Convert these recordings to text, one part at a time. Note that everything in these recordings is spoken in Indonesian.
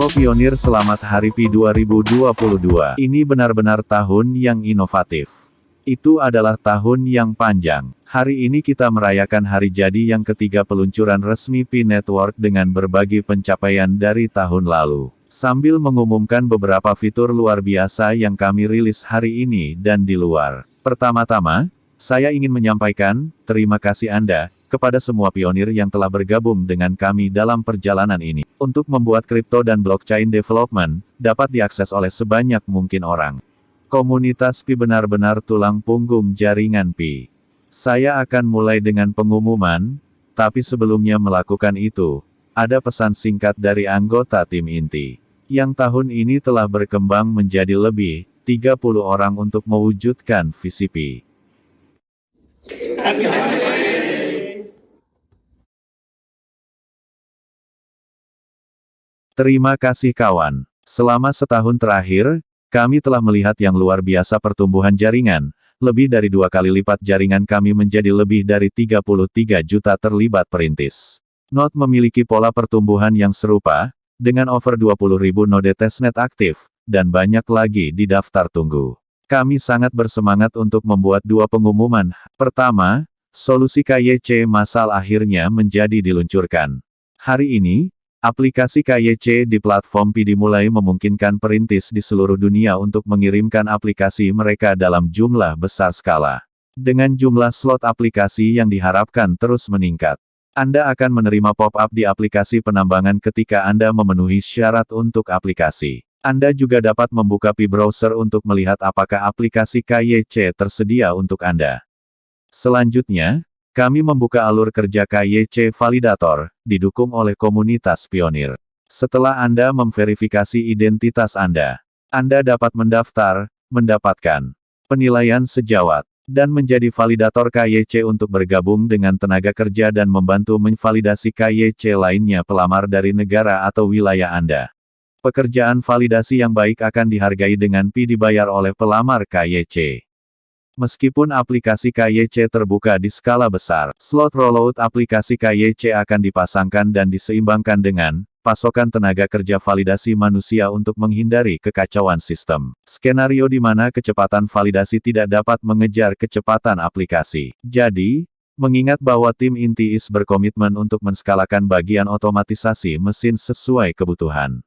Halo pionir, selamat Hari Pi 2022. Ini benar-benar tahun yang inovatif. Itu adalah tahun yang panjang. Hari ini kita merayakan hari jadi yang ketiga peluncuran resmi Pi Network dengan berbagai pencapaian dari tahun lalu. Sambil mengumumkan beberapa fitur luar biasa yang kami rilis hari ini dan di luar. Pertama-tama, saya ingin menyampaikan terima kasih Anda kepada semua pionir yang telah bergabung dengan kami dalam perjalanan ini, untuk membuat kripto dan blockchain development dapat diakses oleh sebanyak mungkin orang. Komunitas Pi benar-benar tulang punggung jaringan Pi. Saya akan mulai dengan pengumuman, tapi sebelumnya melakukan itu, ada pesan singkat dari anggota tim inti, yang tahun ini telah berkembang menjadi lebih 30 orang untuk mewujudkan visi Pi. Terima kasih kawan. Selama setahun terakhir, kami telah melihat yang luar biasa pertumbuhan jaringan. Lebih dari 2 kali lipat jaringan kami menjadi lebih dari 33 juta terlibat perintis. Node memiliki pola pertumbuhan yang serupa, dengan over 20.000 node testnet aktif, dan banyak lagi di daftar tunggu. Kami sangat bersemangat untuk membuat 2 pengumuman. Pertama, solusi KYC massal akhirnya menjadi diluncurkan. Hari ini, aplikasi KYC di platform Pi dimulai memungkinkan perintis di seluruh dunia untuk mengirimkan aplikasi mereka dalam jumlah besar skala. Dengan jumlah slot aplikasi yang diharapkan terus meningkat, Anda akan menerima pop-up di aplikasi penambangan ketika Anda memenuhi syarat untuk aplikasi. Anda juga dapat membuka Pi Browser untuk melihat apakah aplikasi KYC tersedia untuk Anda. Selanjutnya, kami membuka alur kerja KYC Validator, didukung oleh komunitas pionir. Setelah Anda memverifikasi identitas Anda dapat mendaftar, mendapatkan penilaian sejawat, dan menjadi validator KYC untuk bergabung dengan tenaga kerja dan membantu memvalidasi KYC lainnya pelamar dari negara atau wilayah Anda. Pekerjaan validasi yang baik akan dihargai dengan Pi dibayar oleh pelamar KYC. Meskipun aplikasi KYC terbuka di skala besar, slot rollout aplikasi KYC akan dipasangkan dan diseimbangkan dengan pasokan tenaga kerja validasi manusia untuk menghindari kekacauan sistem. Skenario di mana kecepatan validasi tidak dapat mengejar kecepatan aplikasi. Jadi, mengingat bahwa tim inti IS berkomitmen untuk menskalakan bagian otomatisasi mesin sesuai kebutuhan.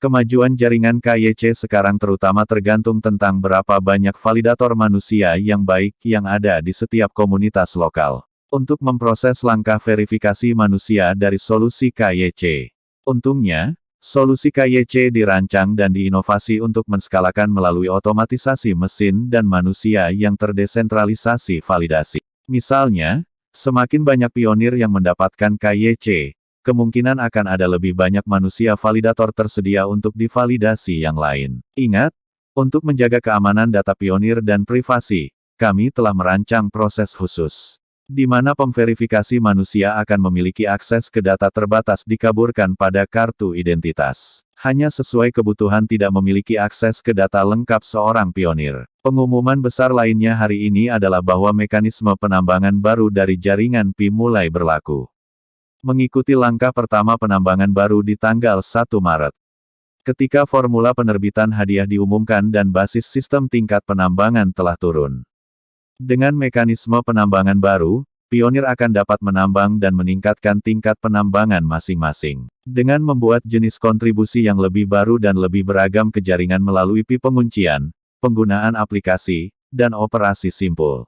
Kemajuan jaringan KYC sekarang terutama tergantung tentang berapa banyak validator manusia yang baik yang ada di setiap komunitas lokal. Untuk memproses langkah verifikasi manusia dari solusi KYC. Untungnya, solusi KYC dirancang dan diinovasi untuk menskalakan melalui otomatisasi mesin dan manusia yang terdesentralisasi validasi. Misalnya, semakin banyak pionir yang mendapatkan KYC, kemungkinan akan ada lebih banyak manusia validator tersedia untuk divalidasi yang lain. Ingat, untuk menjaga keamanan data pionir dan privasi, kami telah merancang proses khusus, di mana pemverifikasi manusia akan memiliki akses ke data terbatas dikaburkan pada kartu identitas. Hanya sesuai kebutuhan tidak memiliki akses ke data lengkap seorang pionir. Pengumuman besar lainnya hari ini adalah bahwa mekanisme penambangan baru dari jaringan Pi mulai berlaku. Mengikuti langkah pertama penambangan baru di tanggal 1 Maret. Ketika formula penerbitan hadiah diumumkan dan basis sistem tingkat penambangan telah turun. Dengan mekanisme penambangan baru, pionir akan dapat menambang dan meningkatkan tingkat penambangan masing-masing. Dengan membuat jenis kontribusi yang lebih baru dan lebih beragam ke jaringan melalui Pi penguncian, penggunaan aplikasi, dan operasi simpul.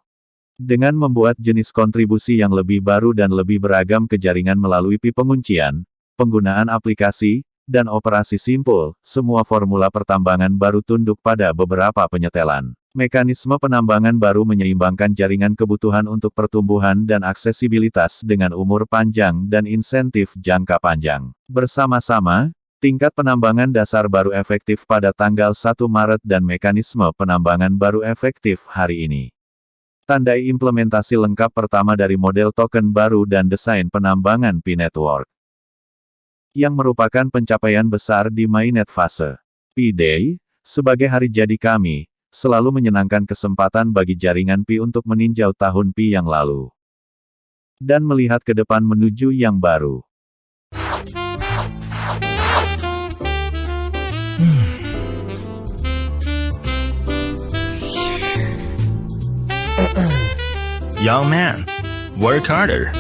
Dengan membuat jenis kontribusi yang lebih baru dan lebih beragam ke jaringan melalui Pi penguncian, penggunaan aplikasi, dan operasi simpul, semua formula pertambangan baru tunduk pada beberapa penyetelan. Mekanisme penambangan baru menyeimbangkan jaringan kebutuhan untuk pertumbuhan dan aksesibilitas dengan umur panjang dan insentif jangka panjang. Bersama-sama, tingkat penambangan dasar baru efektif pada tanggal 1 Maret dan mekanisme penambangan baru efektif hari ini. Tandai implementasi lengkap pertama dari model token baru dan desain penambangan Pi Network. Yang merupakan pencapaian besar di mainnet fase. Pi Day, sebagai hari jadi kami, selalu menyenangkan kesempatan bagi jaringan Pi untuk meninjau tahun Pi yang lalu. Dan melihat ke depan menuju yang baru. Young man, work harder.